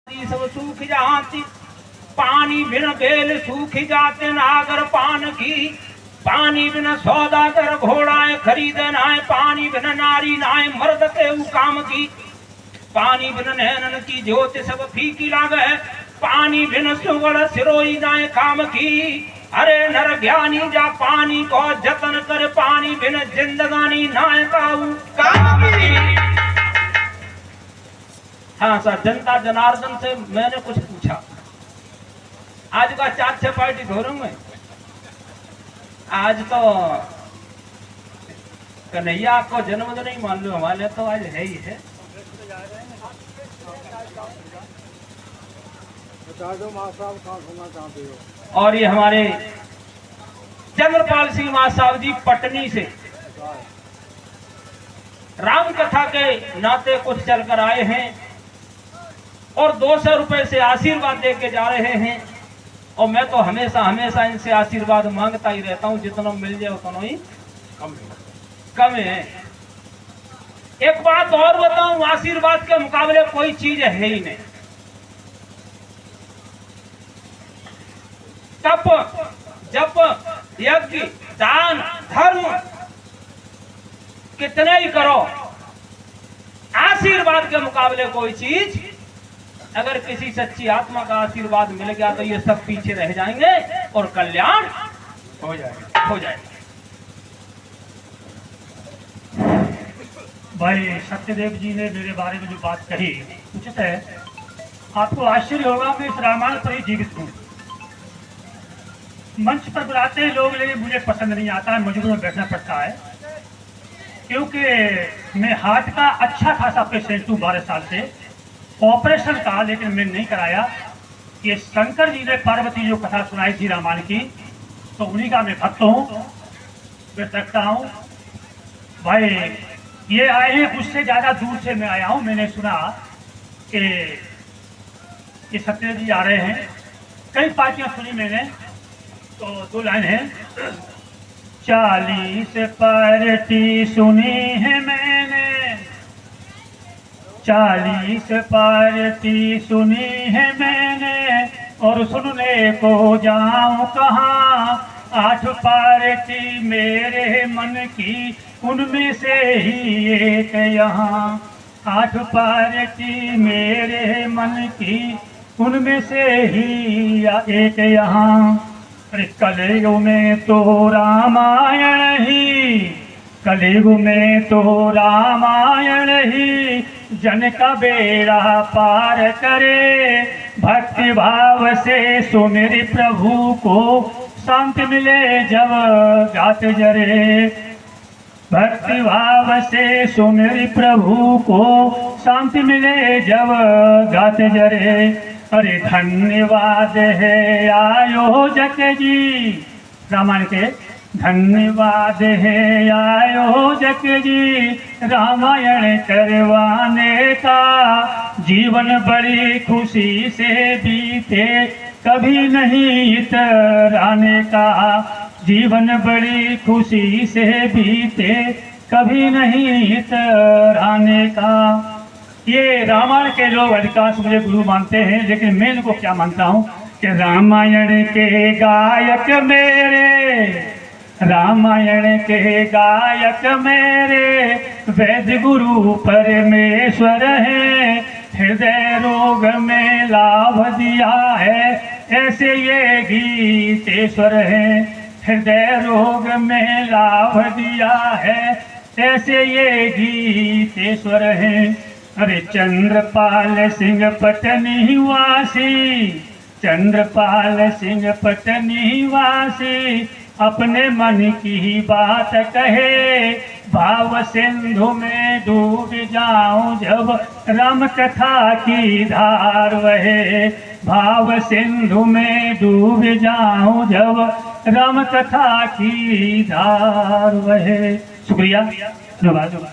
सब सूख जाती, पानी बिन बेल सूख जाते नागर पान की। पानी बिन सौदागर घोड़ाए खरीदे नाय, पानी बिन नारी नाय मर्द के काम की। पानी बिन नैनन की ज्योति सब फीकी लागे, पानी बिन सुगड़ सिरोई नाय काम की। अरे नर ज्ञानी जा पानी को जतन कर, पानी बिन जिंदगानी नाय काऊ काम की। हाँ सर, जनता जनार्दन से मैंने कुछ पूछा। आज का 4-6 पार्टी धोरूं में, आज तो कन्हैया को जन्मदिन नहीं मान लो, हमारे तो आज है ही है। और ये हमारे चंद्रपाल सिंह मां साहब जी पटनी से राम कथा के नाते कुछ चलकर आए हैं और 200 रुपए से आशीर्वाद दे के जा रहे हैं। और मैं तो हमेशा हमेशा इनसे आशीर्वाद मांगता ही रहता हूं, जितना मिल जाए उतना ही कम है। एक बात और बताऊं, आशीर्वाद के मुकाबले कोई चीज है ही नहीं। तप, जप, यज्ञ, दान, धर्म कितने ही करो, आशीर्वाद के मुकाबले कोई चीज। अगर किसी सच्ची आत्मा का आशीर्वाद मिल गया तो ये सब पीछे रह जाएंगे और कल्याण हो जाएगा। भाई सत्यदेव जी ने मेरे बारे में जो बात कही उचित है। आपको आश्चर्य होगा, मैं इस रामायण पर ही जीवित हूँ। मंच पर बुलाते हैं लोग, लेकिन मुझे पसंद नहीं आता है, मजबूर में बैठना पड़ता है। क्योंकि मैं हार्ट का अच्छा खासा पेशेंट हूँ 12 साल से, ऑपरेशन का, लेकिन मैं नहीं कराया। ये शंकर जी ने पार्वती जो कथा सुनाई थी रामायण की, तो उन्हीं का मैं भक्त हूँ, मैं सकता हूँ। भाई ये आए हैं, उससे ज़्यादा दूर से मैं आया हूँ। मैंने सुना कि ये सत्यदेव जी आ रहे हैं, कई पार्टियाँ सुनी मैंने, तो 2 लाइन है। 40 पार्टी सुनी है मैंने, 40 पार्टी सुनी है मैंने, और सुनने को जाऊं कहाँ। 8 पार्टी मेरे मन की, उनमें से ही एक यहाँ। 8 पार्टी मेरे मन की, उनमें से ही एक यहाँ। अरे कलयुग में तो रामायण ही, कलयुग में तो रामायण ही, जन का बेड़ा पार करे। भक्ति भाव से सुमिर प्रभु को, शांति मिले जब गात जरे। भक्ति भाव से सुमिर प्रभु को, शांति मिले जब गात जरे। अरे धन्यवाद है आयोजक जी, रामायण के धन्यवाद है आयोजक जी, रामायण करवाने का। जीवन बड़ी खुशी से बीते, कभी नहीं इतराने का। जीवन बड़ी खुशी से बीते, कभी नहीं इतराने का। ये रामायण के लोग अधिकांश मुझे गुरु मानते हैं, लेकिन मैं इनको क्या मानता हूँ कि रामायण के गायक मेरे, रामायण के गायक मेरे, वेद गुरु परमेश्वर है। हृदय रोग में लाभ दिया है, ऐसे ये गीतेश्वर है। हृदय रोग में लाभ दिया है, ऐसे ये गीतेश्वर है। अरे चंद्रपाल सिंह पटनी वासी, चंद्रपाल सिंह पटनी वासी, अपने मन की बात कहे। भाव सिंधु में डूब जाऊं जब, राम कथा की धार वहे। भाव सिंधु में डूब जाऊं जब, राम कथा की धार वहे। शुक्रिया, धन्यवाद।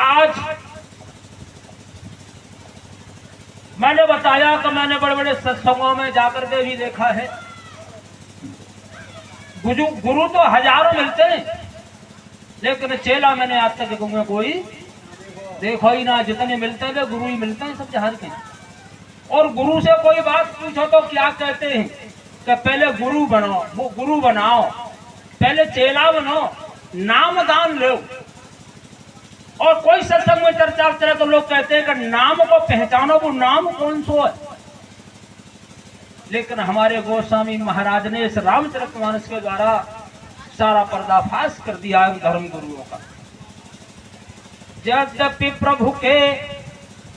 आज मैंने बताया कि मैंने बड़े बड़े सत्संगों में जाकर के भी देखा है, गुरु तो हजारों मिलते हैं, लेकिन चेला मैंने आज तक में कोई देखो ही ना। जितने मिलते हैं वे गुरु ही मिलते हैं सब जहां के। और गुरु से कोई बात पूछो तो क्या कहते हैं कि पहले गुरु बनो, वो गुरु बनाओ, पहले चेला बनो, नाम दान लो। और कोई सत्संग में चर्चा चले तो लोग कहते हैं कि नाम को पहचानो, वो नाम कौन सो है। लेकिन हमारे गोस्वामी महाराज ने इस रामचरितमानस के द्वारा सारा पर्दाफाश कर दिया है धर्म गुरुओं का। यद्यपि प्रभु के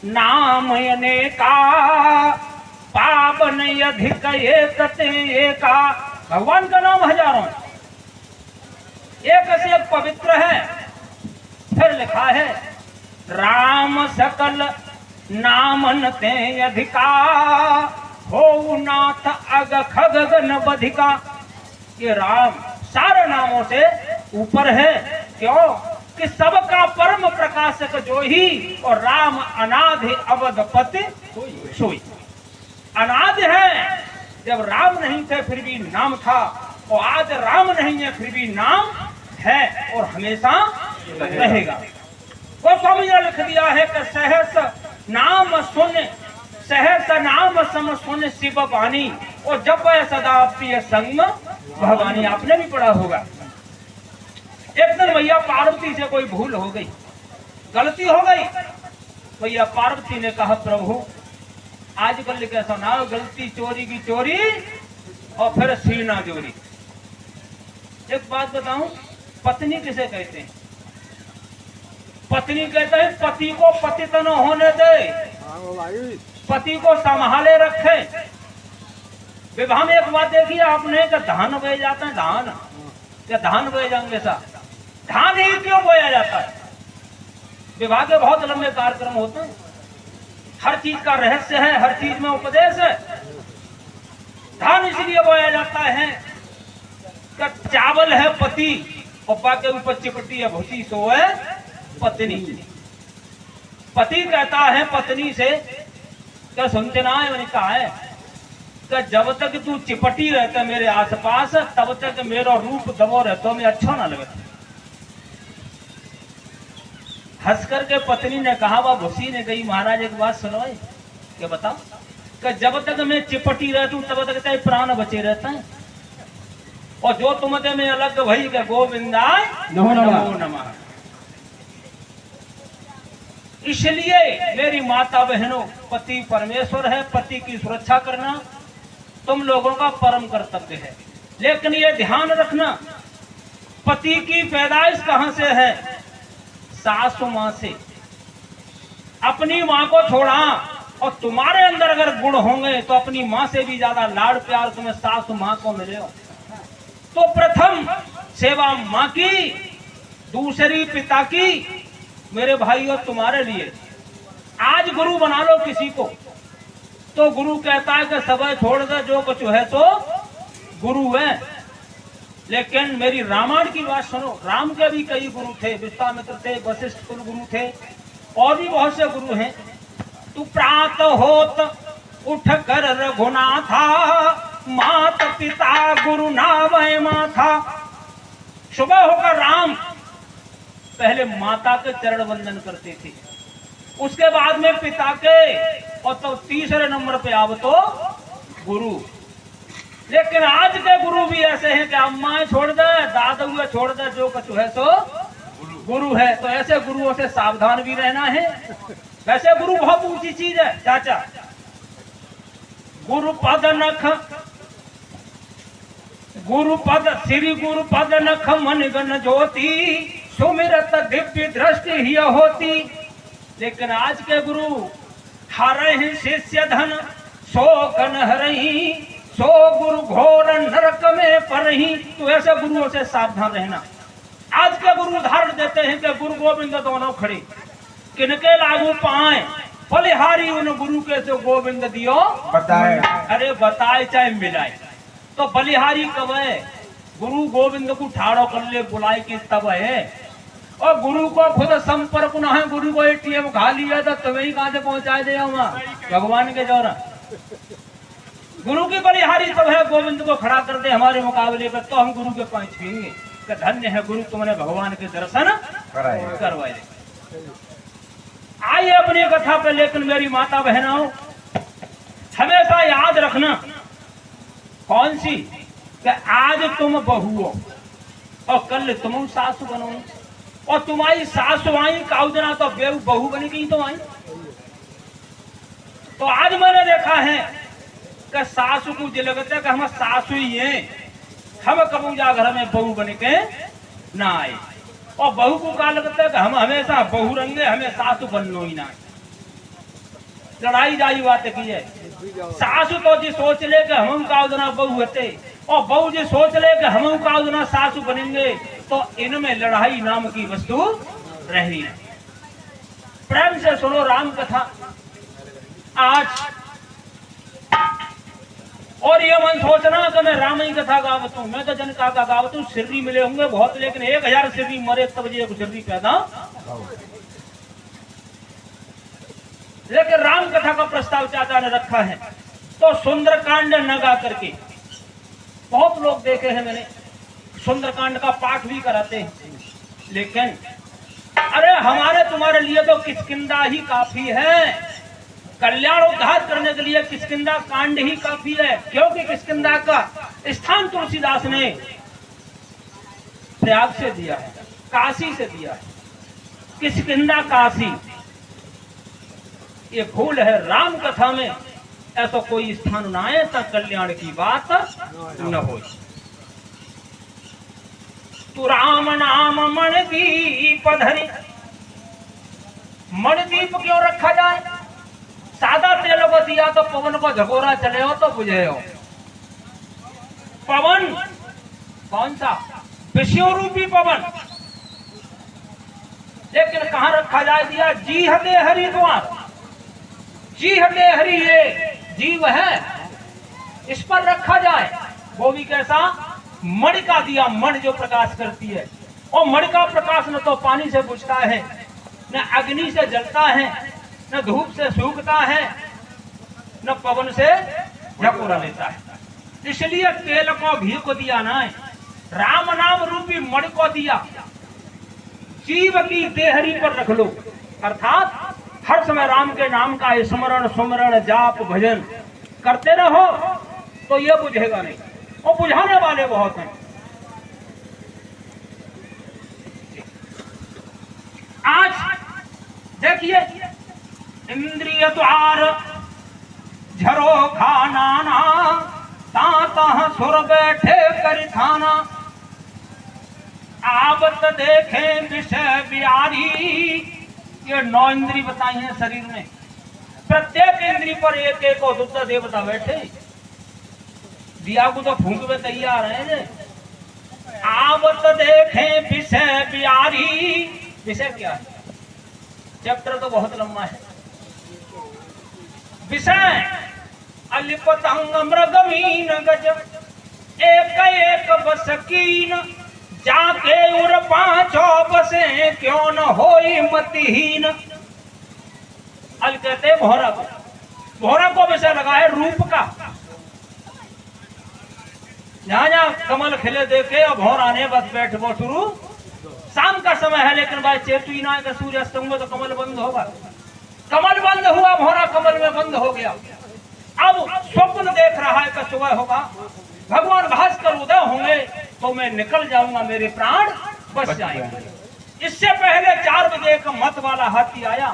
नाम अनेका, पावन अधिक एका। भगवान का नाम हजारों, एक से एक पवित्र है। फिर लिखा है राम सकल नामन ते अधिका, हो नाथ अग खग गन बधिका। ये राम सारे नामों से ऊपर है। क्यों कि सबका परम प्रकाशक जो ही, और राम अनादि अवधपति सोई। अनाद है, जब राम नहीं थे फिर भी नाम था, और आज राम नहीं है फिर भी नाम है और हमेशा रहेगा। गोस्वामी ने लिख दिया है कि सहस नाम सुन, सहस नाम सम सुन शिव वाणी, और जब सदा प्रिय संग भगवानी। आपने भी पढ़ा होगा। एक दिन भैया पार्वती से कोई भूल हो गई, गलती हो गई। भैया पार्वती ने कहा प्रभु आजकल कैसा ना, गलती चोरी की चोरी और फिर सीना चोरी। एक बात बताऊं, पत्नी किसे कहते हैं? पत्नी कहते हैं पति को पतित न होने दे, पति को संभाले रखे। विवाह में एक बात देखी आपने कि धान बोए जाते हैं, धान क्या धान बोए जाएंगे साहब? धान ही क्यों बोया जाता है? विवाह के बहुत लंबे कार्यक्रम होते हैं, हर चीज का रहस्य है, हर चीज में उपदेश है। धान इसलिए बोया जाता है कि चावल है पति, पप्पा के ऊपर चिपटी है भूसी, सो है पत्नी। पति कहता है पत्नी से क्या सुनते ना है, मैंने कहा है कि जब तक तू चिपटी रहता मेरे आसपास तब तक मेरा रूप दबो रहता मैं अच्छा ना लगता। हंस करके पत्नी ने कहा, वह भूसी ने कही महाराज एक बात सुनो क्या बताओ, कि जब तक मैं चिपटी रहती हूँ तब तक तेरे प्राण बचे रहता है, और जो तुमते में अलग भई के गोविंदाय नमो नमः। इसलिए मेरी माता बहनों, पति परमेश्वर है, पति की सुरक्षा करना तुम लोगों का परम कर्तव्य है। लेकिन ये ध्यान रखना, पति की पैदाइश कहां से है? सासु मां से। अपनी मां को छोड़ा, और तुम्हारे अंदर अगर गुण होंगे तो अपनी मां से भी ज्यादा लाड़ प्यार तुम्हें सासु मां को मिलेगा। तो प्रथम सेवा मां की, दूसरी पिता की। मेरे भाइयों तुम्हारे लिए आज गुरु बना लो किसी को, तो गुरु कहता है कि सब छोड़ दे, जो कुछ है तो गुरु है। लेकिन मेरी रामायण की बात सुनो, राम के भी कई गुरु थे, विश्वामित्र थे, वशिष्ठ कुल गुरु थे, और भी बहुत से गुरु हैं। तू प्रात होत उठ कर रघुनाथा, मात पिता गुरु नावै माथा। सुबह होकर राम पहले माता के चरण वंदन करते थे, उसके बाद में पिता के, और तो तीसरे नंबर पे आओ तो गुरु। लेकिन आज के गुरु भी ऐसे हैं कि अम्मा छोड़ दे, दादा छोड़ दे, जो कुछ है तो गुरु है। तो ऐसे गुरुओं से सावधान भी रहना है। वैसे गुरु बहुत ऊंची चीज है चाचा। गुरुपद नख, गुरुपद श्री गुरुपद नख मन गण ज्योति, सुमिरत दिव्य दृष्टि ही होती। लेकिन आज के गुरु हरे हैं शिष्य धन, सो गण हरही, सो गुरु घोर नरक में परही। तो ऐसे गुरुओं से सावधान रहना। आज के गुरु उदाहरण देते हैं कि गुरु गोविंद दोनों खड़े, किनके लागू पाए, बलिहारी उन गुरु के से गोविंद दियो बताए। अरे बताए चाहे मिलाए, तो बलिहारी कब है? गुरु गोविंद को ठाड़ो कर ले बुलाए कि तब है। और गुरु को खुद संपर्क न है, गुरु को एटीएम खा लिया तो तुम्हें ही कहां से पहुंचा दे वहां भगवान के द्वारा। गुरु की बलिहारी सब है, गोविंद को खड़ा कर दे हमारे मुकाबले पर तो हम गुरु के पांव छुएंगे कि धन्य है गुरु तुमने भगवान के दर्शन करवाए। आइए अपनी कथा पे, लेकिन मेरी माता बहनों हमेशा याद रखना कौन सी, कि आज तुम बहू हो और कल तुम सासु बनो, और तुम्हारी सासु आई काउजना तो बहू बनी गई तो आई। तो आज मैंने देखा है कि सासु को जो लगता है कि हम सासु ही हैं, हम कबू जा घर में बहू बन के ना आए, और बहू को क्या लगता है कि हम हमेशा बहू रहेंगे, हमें सासु बनना ही ना। लड़ाई जाई बात की है। सासु तो जी सोच ले कि हम काउजना बहू होते, और बहू जी सोच ले कि हम काउजना सासु बनेंगे, तो इनमें लड़ाई नाम की वस्तु रही नहीं। प्रेम से सुनो राम कथा आज, और ये मन सोचना कि मैं राम ही कथा गावत हूं, मैं तो जनका का गावत हूं। सिर्री मिले होंगे बहुत, लेकिन 1000 सिर्री मरे तब जी एक सिर्री पैदा। लेकिन राम कथा का प्रस्ताव चाचा ने रखा है, तो सुंदरकांड न गा करके, बहुत लोग देखे हैं मैंने सुंदरकांड का पाठ भी कराते हैं, लेकिन अरे हमारे तुम्हारे लिए तो किष्किंधा ही काफी है, कल्याण उद्धार करने के लिए किष्किंधा कांड ही काफी है। क्योंकि किष्किंधा का स्थान तुलसीदास ने प्रयाग से दिया है, काशी से दिया है। किष्किंधा काशी ये भूल है, राम कथा में ऐसा कोई स्थान न आए तब कल्याण की बात न हो। तू राम नाम मणदीप धरी, मणदीप क्यों रखा जाए? सादा तेल को दिया तो पवन को झकोरा चले हो तो बुझे हो। पवन कौन सा? विषय रूपी पवन। लेकिन कहां रखा जाए दिया? जी हटे हरिद्वार, जी हटे हरि ये जीव है, इस पर रखा जाए। वो भी कैसा? मणि का दिया, मणि जो प्रकाश करती है, और मणि का प्रकाश न तो पानी से बुझता है, न अग्नि से जलता है, न धूप से सूखता है, न पवन से झकोरा लेता है। इसलिए तेल को घी को दिया ना, राम नाम रूपी मणि को दिया। जीव की देहरी पर रख लो, अर्थात हर समय राम के नाम का स्मरण सुमरण जाप भजन करते रहो, तो ये बुझेगा नहीं, और बुझाने वाले बहुत हैं। आज देखिए, इंद्रिय द्वार झरो खाना, ता सुर बैठे कर थाना, आवत देखे विषय बिहारी। ये 9 इंद्री बताई हैं शरीर में, प्रत्येक इंद्री पर एक एक और दुग्ध देवता बैठे, दिया को तो फूंक में तैयार है। आवत देखे विषय बिहारी, विषय क्या है? चैप्टर तो बहुत लंबा है। विषय अलिपतंग मृगमीन गज, एक एक बसकीन, जाके उर 5 बसे क्यों न होई मतिहीन। अल कहते भौरा को, भौरा को विषय लगा है रूप का। जहां जहां कमल खिले देखे और भौरा ने बस बैठ वो शुरू। शाम का समय है, लेकिन भाई चेतु ना का सूर्य अस्त होगा तो कमल बंद होगा। कमल बंद हुआ, भौरा कमल में बंद हो गया। अब स्वप्न देख रहा है कि सुबह होगा, भगवान भास्कर उदय होंगे तो मैं निकल जाऊंगा, मेरे प्राण बच जाएंगे। इससे पहले 4 बजे एक मत वाला हाथी आया,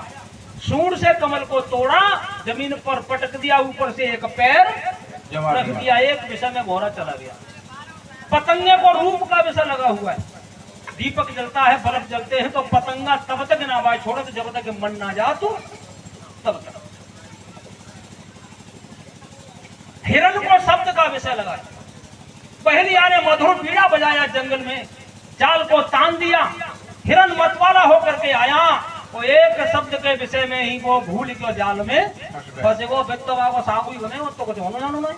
सूंड से कमल को तोड़ा, जमीन पर पटक दिया, ऊपर से एक पैर रख दिया, एक विषय में भौरा चला गया। पतंगे को रूप का विषय लगा हुआ है। दीपक जलता है, बल्ब जलते हैं, तो पतंगा तब तक ना आवाज छोड़ो तो जब तक मन ना जा तू तब तक। हिरण को शब्द का विषय लगा, पहली आने मधुर पीड़ा बजाया जंगल में, जाल को तान दिया, हिरण मतवाला होकर के आया, वो एक शब्द के विषय में ही वो भूल के जाल में फंसे। वो बेतवा को सागु ही बने, वो तो कुछ होना जानो नहीं।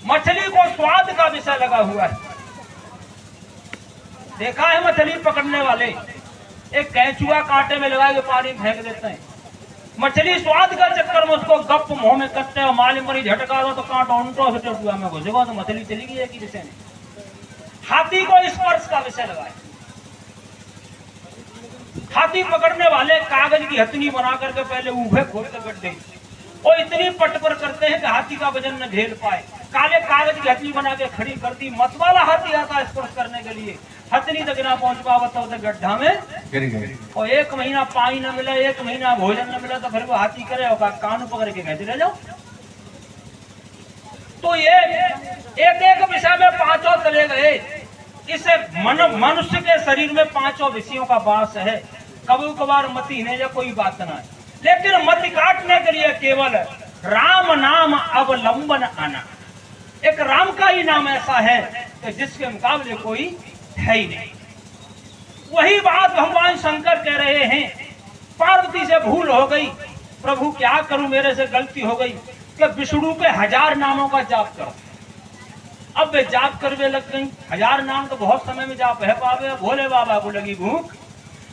मछली को स्वाद का विषय लगा हुआ है। देखा है मछली पकड़ने वाले एक कैचुआ कांटे में लगा के पानी फेंक देते हैं, मछली स्वाद का चक्कर में उसको गप मुंह में कटते और माली मरी झटका दो तो कांटा उल्टो से टुआ में घुसेगा तो मछली चली गई है कि विषय नहीं। हाथी को स्पर्श का विषय लगाए। हाथी पकड़ने वाले कागज की हथनी बना करके पहले ऊहे खोल कर गड्ढे और इतनी पटपर करते हैं कि हाथी का वजन न झेल पाए। काले कागज की हथनी बना के खड़ी कर दी। मत वाला हाथी आता स्पर्श करने के लिए, हथनी तक ना पहुंच पावत तो गड्ढा में गिर गए। और 1 महीना पानी न मिला, 1 महीना भोजन न मिला तो फिर वो हाथी करे और कान पकड़ के कहते रह जाओ। तो ये एक विषय में 5 चले गए। इसे मनुष्य के शरीर में 5 विषयों का वास है। कभी कभार मति ने या कोई बात ना है, लेकिन मति काटने के लिए केवल राम नाम अवलंबन आना। एक राम का ही नाम ऐसा है कि जिसके मुकाबले कोई है ही नहीं। वही बात भगवान शंकर कह रहे हैं। पार्वती से भूल हो गई, प्रभु क्या करूं, मेरे से गलती हो गई कि विष्णु के 1000 नामों का जाप करो। अब वे जाप करवे लग गई। 1000 नाम तो बहुत समय में जाप है पावे। भोले बाबा को लगी भूख,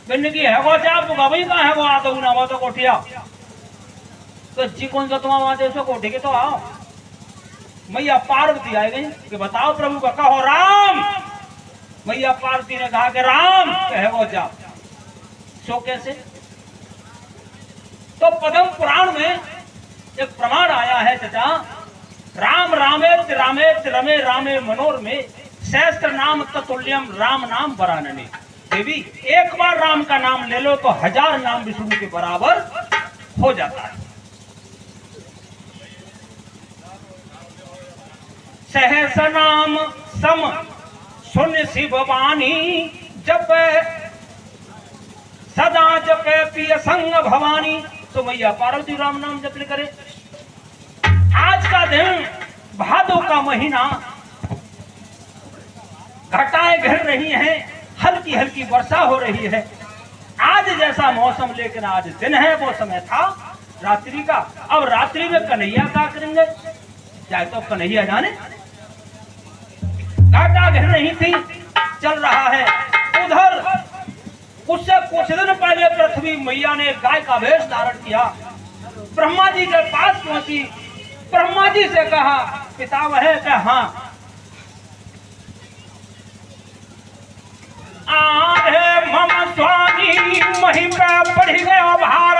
बिन की है वो जाप गई का है वो आता ना वो तो कोठिया तो जी कौन सा तुम्हारा वहां देशो कोठी के तो आओ। मैया पार्वती आ गई कि बताओ प्रभु का कहो राम। मैया पार्वती ने कहा कि राम कहे वो जाप। सो कैसे? तो पद्म पुराण में एक प्रमाण आया है चाचा, राम रामेत रामेत रमे रामे मनोर में सहस्त्र नाम ततुल्यम राम नाम वरानने। देवी एक बार राम का नाम ले लो तो 1000 नाम विष्णु के बराबर हो जाता है। सहस नाम सम सुन शिव वाणी जप सदा जपे पिय संग भवानी। तो मैया पार्वती राम नाम जप करे। आज का दिन भादों का महीना, घटाएं घिर रही हैं, हल्की हल्की वर्षा हो रही है। आज जैसा मौसम, लेकिन आज दिन है, वो समय था रात्रि का। अब रात्रि में कन्हैया क्या करेंगे, चाहे तो कन्हैया जाने। घाटा घिर रही थी, चल रहा है। उधर उससे कुछ दिन पहले पृथ्वी मैया ने गाय का वेश धारण किया, ब्रह्मा जी के पास पहुंची। ब्रह्मा जी से कहा पितामह है हाँ। आरे मम स्वामी महिमा बढ़ गया भार,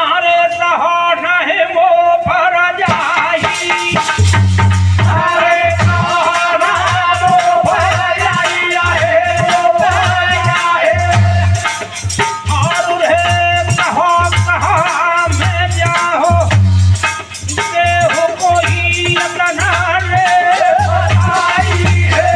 आरे सहो नहीं वो भर जाई, आरे सहो ना वो भर जाई, आरे वो भर जाए। और रे कहो मैं जाओ, देहो कोई अपना रे बताई है।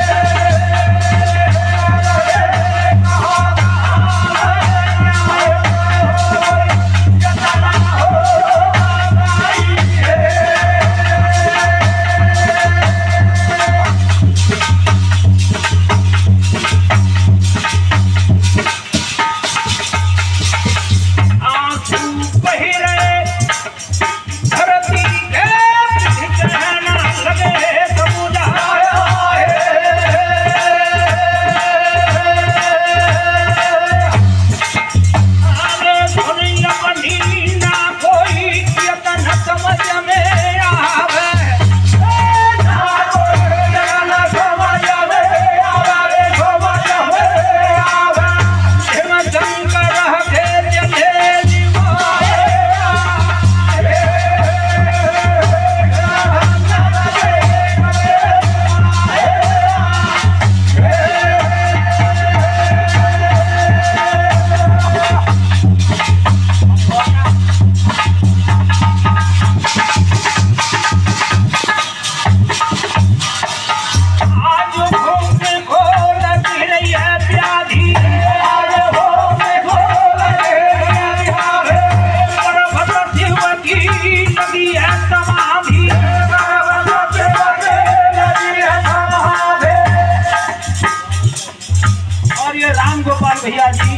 भैया जी,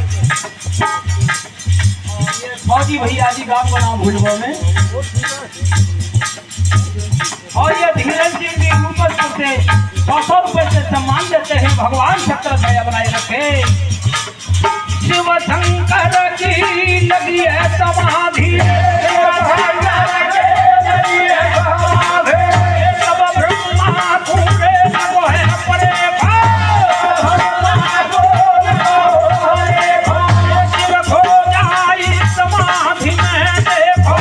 फौजी भैया जी गांव का नाम भुजबा में, और ये धीरज जी की ऊपर से 100 रुपए से सम्मान देते हैं। भगवान शंकर दया बनाए रखे। शिव शंकर की लगी है समाधि तब ब्रह्मा घूमे लगो है परे शिव खो जाई समाधि में देखो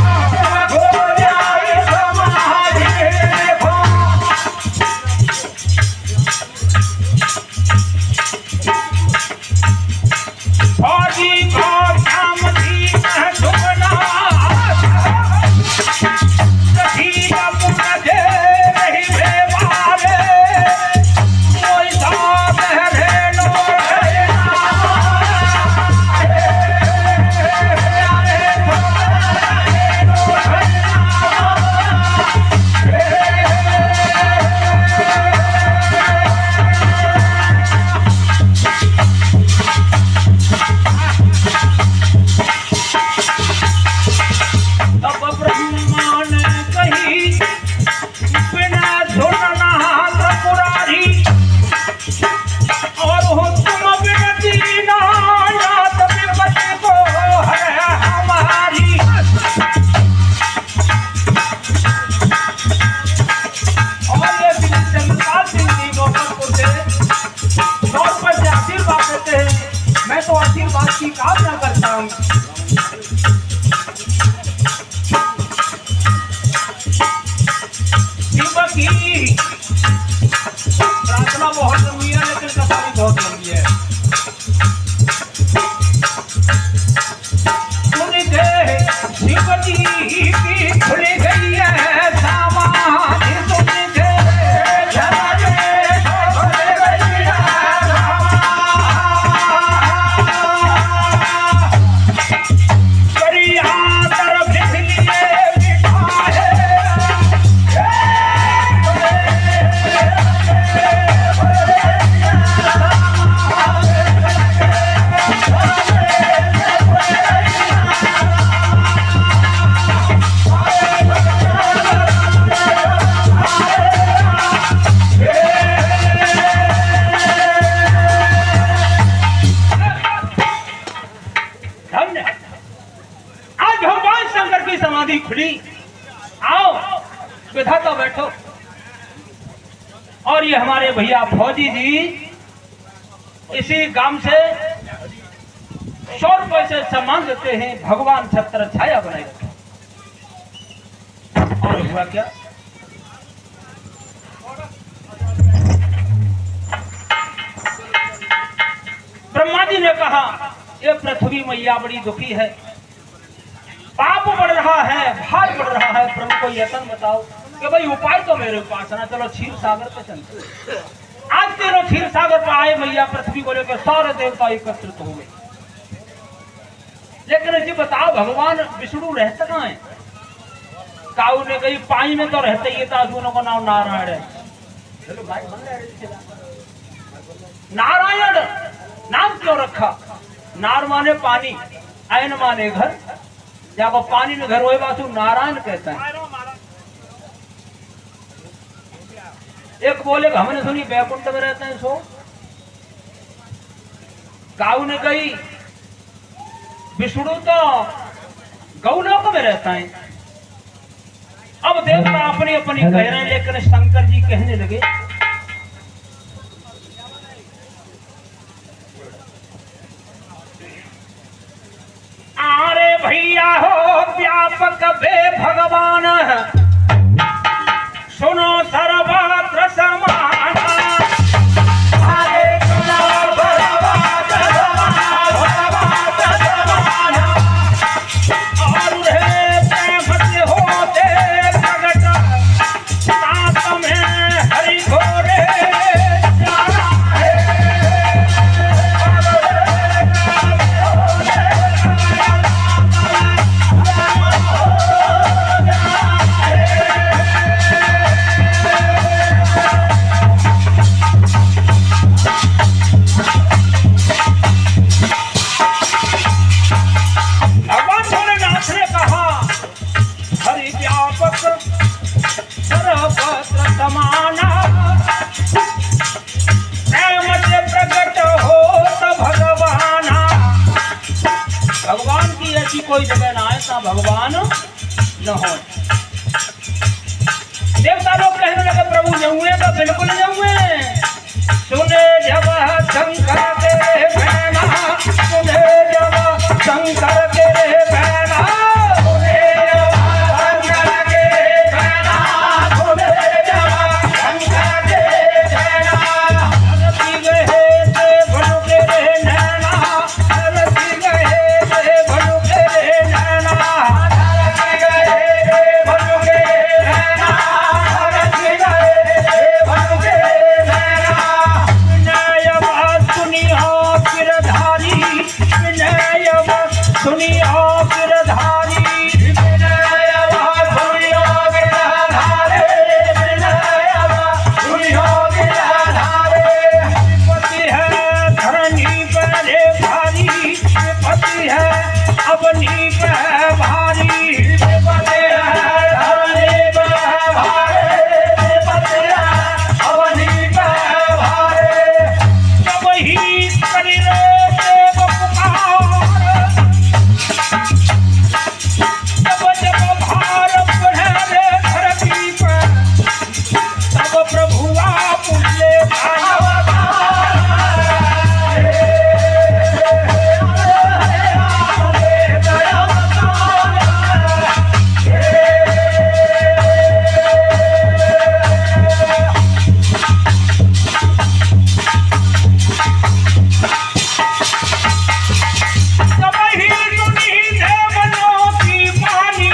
फौजी को श्याम जी में झुकना कभी अपना दे नहीं बेवारे कोई साथ है लो तब ब्रह्मा ने कही बिना सुनना त्रिपुरारी और हो तुम बिनती नाथ विपत्ति को है हमारी और ये श्री चंद्रपाल सिंह जी गोपालपुर से 100 रुपए से आशीर्वाद देते हैं। मैं तो आशीर्वाद की कामना करता हूँ। शिव की प्रार्थना बहुत लंबी है लेकिन कथा भी बहुत लंबी है। सुन दे शिव जी की खुल गई है समाधि सुन दे बड़ी आदर भिजलिए बिठाए धन्य आज भगवान शंकर की समाधि खुली। आओ विधाता बैठो। और ये हमारे भैया फौजी जी इसी गांव से 100 रुपए से सम्मान देते हैं। भगवान छत्र छाया बनाए रखे। और हुआ क्या ब्रह्मा जी ने कहा ये पृथ्वी मैया बड़ी दुखी है, पाप बढ़ रहा है, भार बढ़ रहा है। प्रभु को यतन बताओ कि भाई उपाय तो मेरे पास ना। चलो क्षीर सागर पे चलते। आज तीनों क्षीर सागर पर आए। मैया पृथ्वी को लेकर सारे देवता एकत्रित हो गए। लेकिन जी बताओ भगवान विष्णु रहते कहाँ है? काऊ ने कही पानी में तो रहते ही था। दोनों का नाम नारायण है। नारायण नाम क्यों रखा? नार माने पानी, आयन माने घर। जाको पानी में घर हुए बासु नारायण कहता है। एक बोले हमने सुनी बैकुंठ में रहते हैं। सो काऊ ने कही विष्णु तो गौलोक में रहता है। अब देवता अपनी अपनी कह रहे हैं लेकिन शंकर जी कहने लगे अरे भैया हो व्यापक बे भगवान सुनो सर्वत्र समान। और प्रेम से होते प्रगट साथ में हरि घोरे जाना है। कोई जगह ना आए ता भगवान न हो। देवता लोग कहने लगे प्रभु जाऊए तो बिल्कुल जाऊए। सुने जब शंकर के बहना, सुने जब शंकर के बहना, सुने जब शंकर के बहना, सुने जब शंकर के बहना। रति गए ते भनु के नैना, रति गए ते भनु के नैना, रति गए ते भनु के नैना, रति गए ते भनु के नैना। विनय बात सुनिया गिरधारी, विनय बात सुनिया गिरधारी, विनय बात सुनिया गिरधारी, विनय बात सुनिया गिरधारी। विपत्ति है धरनी पर भारी, विपत्ति है अवनी पर भारी, विपत्ति है धरनी पर भारी, विपत्ति है अवनी पर भारी। जब ही करी रे देव पुकार, जब जब भार बढ़े रे धरती पर, तब प्रभु आप ले जब ही सुनी देवलों की वाणी,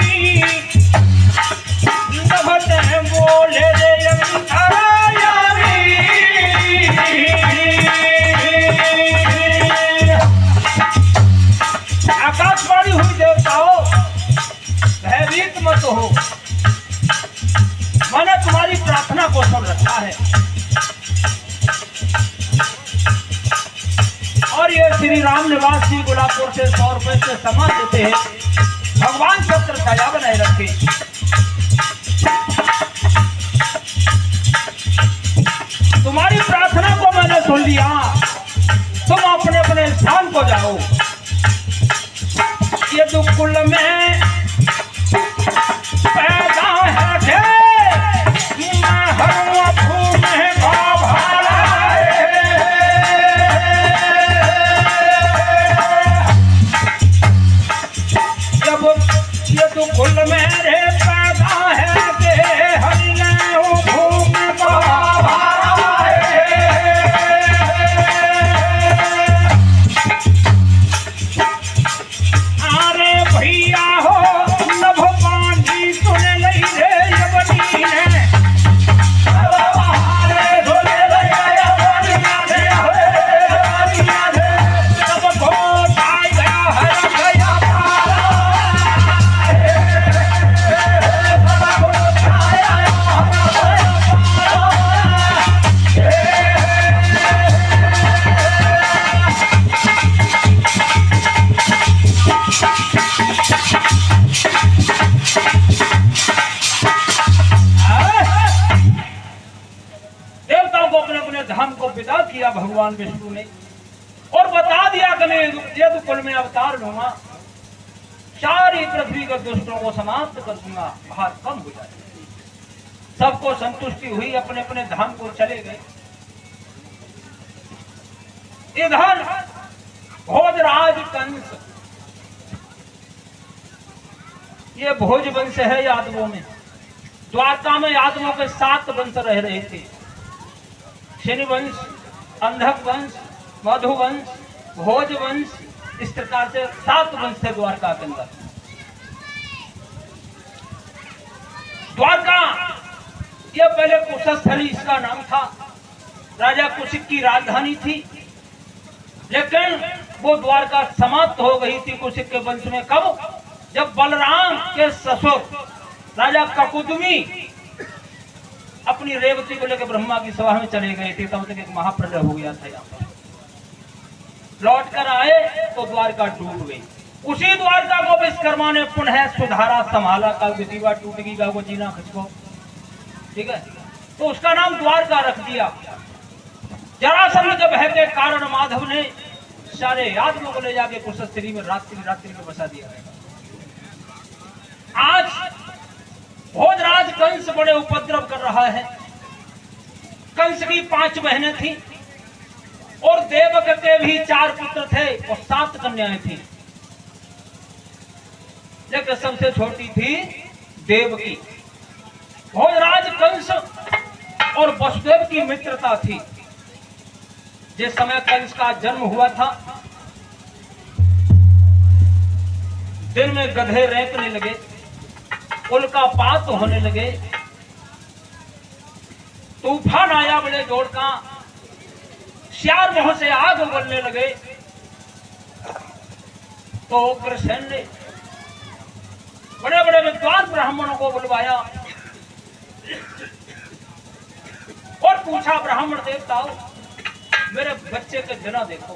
नभते बोले रे अंतर्यामी। आकाशवाणी हुई देवताओं, भयभीत मत हो, मैंने तुम्हारी प्रार्थना को सुन रखा है। और ये श्री राम निवास जी गुलाबपुर से 100 रुपए से सामान देते हैं। भगवान छत्र छाया बनाए रखे। तुम्हारी प्रार्थना को मैंने सुन लिया, तुम अपने अपने स्थान को जाओ। ये दुकुल में पैदा है ढेर, मैं हर भूमि में भाभाला है। जब ये दुकुल में रे पैदा है ढेर, हरि ने वो भूमि में भाभाला है। अरे भैया हो नभ पानी सुन लई रे यवनी ने, अरे सुन लई यवनी ने, यवनी ने, जब घोट आ गया हर गया पारा, जब घोट आया देवताओं को अपने अपने धाम को विदा किया भगवान विष्णु ने, और बता दिया कि मैं यदुकुल में अवतार लूंगा, सारी पृथ्वी के दुष्टों को समाप्त कर दूंगा, भार कम हो जाए। सबको संतुष्टि हुई, अपने अपने धाम को चले गए। इधर भोजराज कंस, ये भोज वंश है यादवों में। द्वारका में यादवों के 7 वंश रह रहे थे, शनि वंश, अंधक वंश, मधु वंश, भोज वंश, इस प्रकार से 7 वंश थे द्वारका के अंदर। द्वारका यह पहले कुशस्थली इसका नाम था, राजा कुशिक की राजधानी थी, लेकिन वो द्वारका समाप्त हो गई थी कुशिक के वंश में। कब? जब बलराम के ससुर राजा ककुदमी अपनी रेवती को लेकर ब्रह्मा की सभा में चले गए थे, तब तक एक महाप्रलय हो गया था। यहाँ पर लौट कर आए तो द्वारका डूब गई। उसी द्वारका को विश्वकर्मा ने पुनः सुधारा, संभाला, का दीवार टूट गई, का वो जीना खचको, ठीक है, तो उसका नाम द्वारका रख दिया। जरासंध के भय के कारण माधव ने सारे यादवों को ले जाके कुशस्थली में रात्रि में बसा दिया। आज भोजराज कंस बड़े उपद्रव कर रहा है। कंस की 5 बहनें थी और देवक के भी 4 पुत्र थे और 7 कन्याएं थी, लेकिन सबसे छोटी थी देवकी। भोजराज कंस और वसुदेव की मित्रता थी। जिस समय कंस का जन्म हुआ था, दिन में गधे रेंकने लगे, उल्कापात होने लगे, तूफान आया बड़े जोर का, श्यार मुंह से आग उगलने लगे। तो उग्रसेन ने बड़े बड़े विद्वान ब्राह्मणों को बुलवाया और पूछा, ब्राह्मण देवताओं, मेरे बच्चे के जना देखो।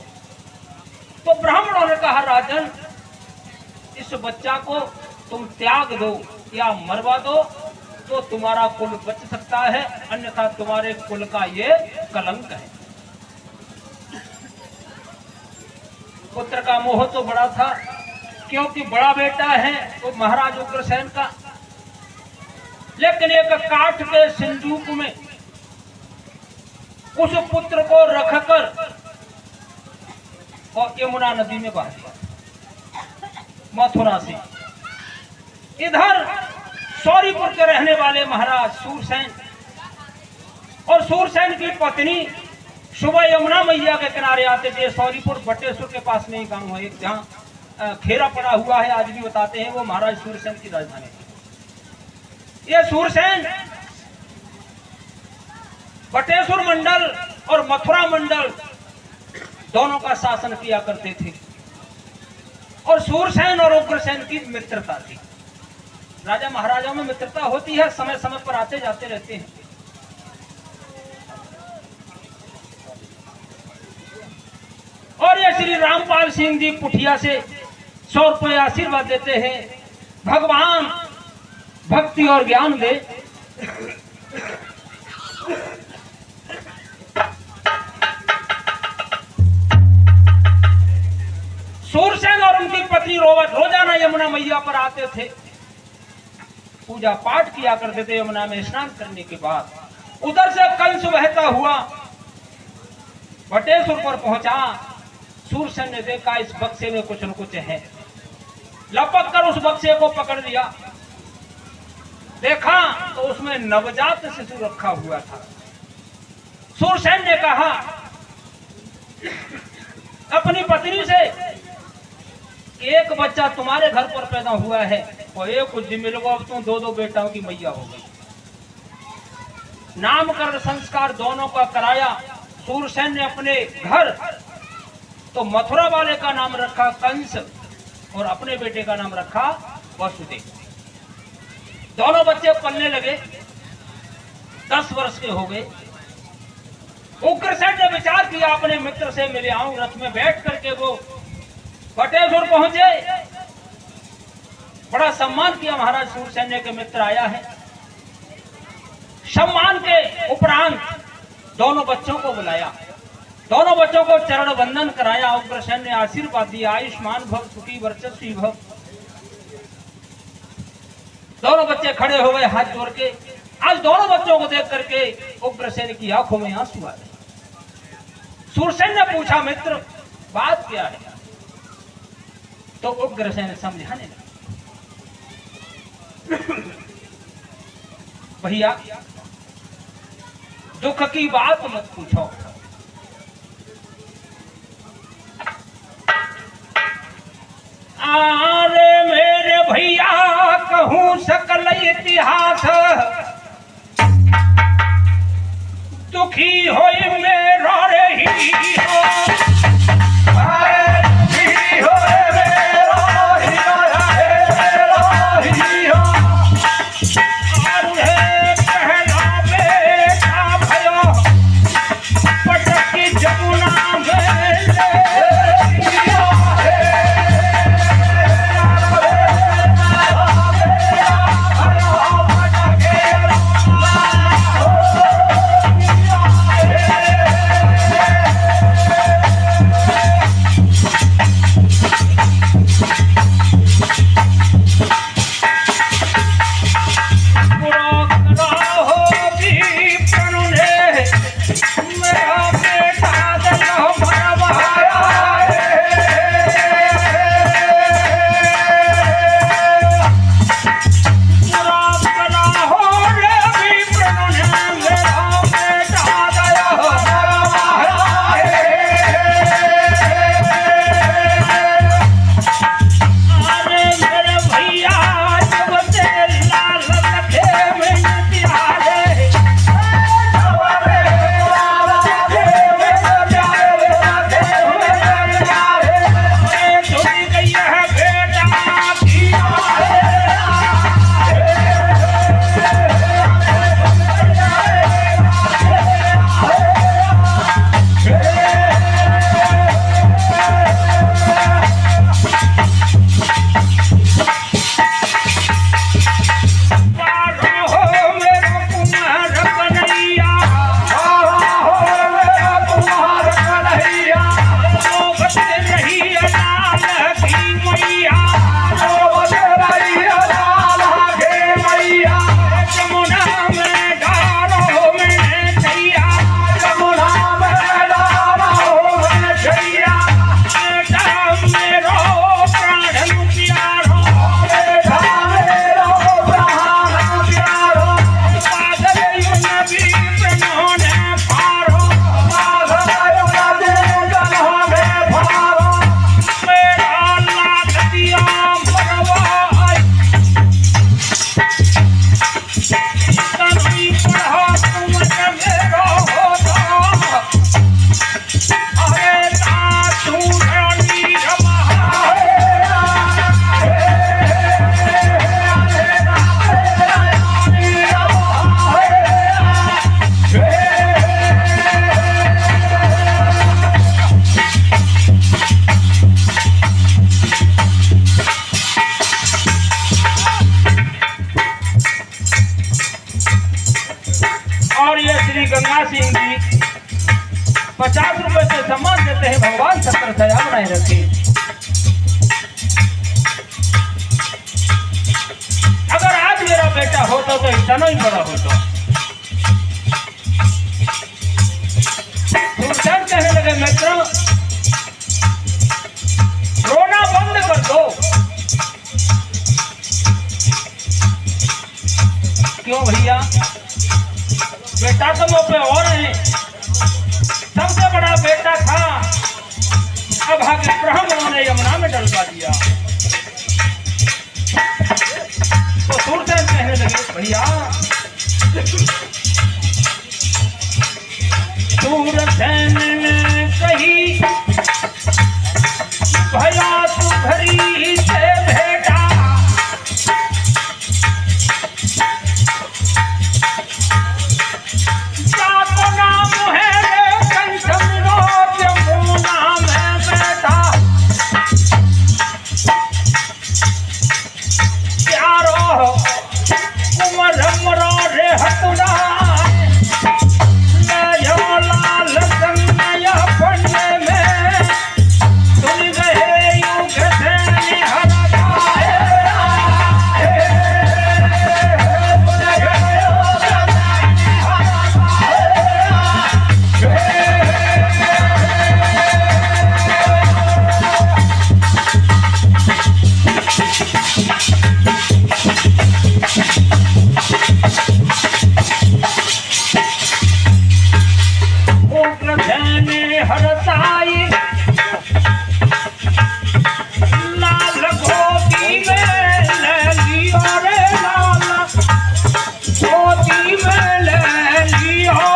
तो ब्राह्मणों ने कहा, राजन, इस बच्चा को तुम त्याग दो या मरवा दो तो तुम्हारा कुल बच सकता है, अन्यथा तुम्हारे कुल का ये कलंक है। पुत्र का मोह तो बड़ा था, क्योंकि बड़ा बेटा है वो तो महाराज उग्रसेन का, लेकिन एक काठ के सिंदूक में उस पुत्र को रखकर और यमुना नदी में बहा दिया मथुरा से। इधर सौरीपुर के रहने वाले महाराज सूरसेन और सूरसेन की पत्नी सुबह यमुना मैया के किनारे आते थे। सौरीपुर बटेश्वर के पास में ही गांव है एक, जहाँ खेरा पड़ा हुआ है, आज भी बताते हैं, वो महाराज सूरसेन की राजधानी थी। ये सूरसेन बटेश्वर मंडल और मथुरा मंडल दोनों का शासन किया करते थे और सूरसेन और उग्रसेन की मित्रता थी। राजा महाराजाओं में मित्रता होती है, समय समय पर आते जाते रहते हैं। और ये श्री रामपाल सिंह जी पुठिया से 100 रुपये आशीर्वाद देते हैं, भगवान भक्ति और ज्ञान दे। सूरसेन और उनकी पत्नी रोजाना यमुना मैया पर आते थे, पूजा पाठ किया करते थे। यमुना में स्नान करने के बाद उधर से कंस बहता हुआ बटेश्वर पर पहुंचा। सूरसेन ने देखा इस बक्से में कुछ न कुछ है, लपक कर उस बक्से को पकड़ लिया। देखा तो उसमें नवजात शिशु रखा हुआ था। सूरसेन ने कहा अपनी पत्नी से, एक बच्चा तुम्हारे घर पर पैदा हुआ है और एक कुछ मिल गो, अब तुम 2 बेटाओं की मैया हो गई। नामकरण संस्कार दोनों का कराया। सूरसेन ने अपने घर तो मथुरा वाले का नाम रखा कंस और अपने बेटे का नाम रखा वसुदेव। दोनों बच्चे पलने लगे, 10 वर्ष के हो गए। उग्रसेन ने विचार किया अपने मित्र से मिले आऊं। रथ में बैठ करके वो बटेश्वर पहुंचे। बड़ा सम्मान किया महाराज सूरसेन ने के मित्र आया है। सम्मान के उपरांत दोनों बच्चों को बुलाया, दोनों बच्चों को चरण वंदन कराया। उग्रसेन ने आशीर्वाद दिया, आयुष्मान भव, सुखी वर्चस्वी भव। दोनों बच्चे खड़े हो गए हाथ जोड़ के। आज दोनों बच्चों को देख करके उग्रसेन की आंखों में आंसू आ गए। सूरसेन ने पूछा, मित्र बात क्या है? तो उग्रसेन समझाने लगा, भैया दुख की बात मत पूछो, अरे मेरे भैया कहूं सकल इतिहास, दुखी होई मेरा रही हो, 50 रुपए से सम्मान देते हैं। भगवान छत्र छाया बनाए रखे। अगर आज मेरा बेटा होता तो इतना ही बड़ा होता। सूरसेन कहने लगे मित्र, रोना बंद कर दो। क्यों भैया? बेटा तो मुँह पे और है, सबसे बड़ा बेटा था, अब आगे ब्रह्म ने यमुना में डलवा दिया। तो सूरसेन कहने लगे भैया, सूरसेन ने कही भैया तू घरी से भेटा, क्या तो नाम है रे कंचन रो यमुना में बैठा, प्यारो कुंवर मरो रे हतुड़ा, लाल संगया पन्ने में सुन गए युग धनी हरदाए। हरताई लाल गोदी में ले लियो रे लाल, गोदी में ले लियो,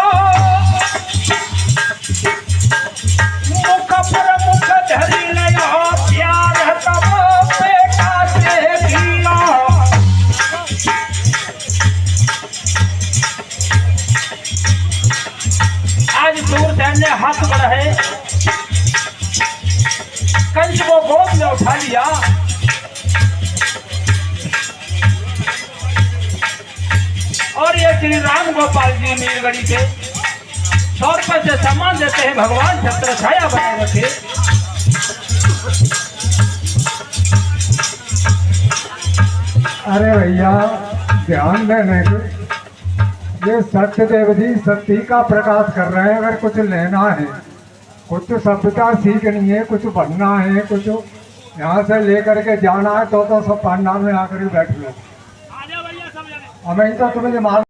मुख पर मुख धरी लियो, प्यार तब बेटा से दियो। आज सूरसेन ने हाथ बढ़ाए, कंस को गोद में उठा लिया और ये श्री राम गोपाल जी नीलगढ़ी के 100 रुपए से सम्मान देते हैं। भगवान छत्र छाया बनाए रखे। अरे भैया ध्यान देने को, ये सत्यदेव जी सत्य का प्रकाश कर रहे हैं। अगर कुछ लेना है, कुछ सभ्यता सीखनी है, कुछ बनना है, कुछ यहाँ से लेकर के जाना है तो सब पंडाल में आकर बैठ लो। हमें तो तुम्हें माल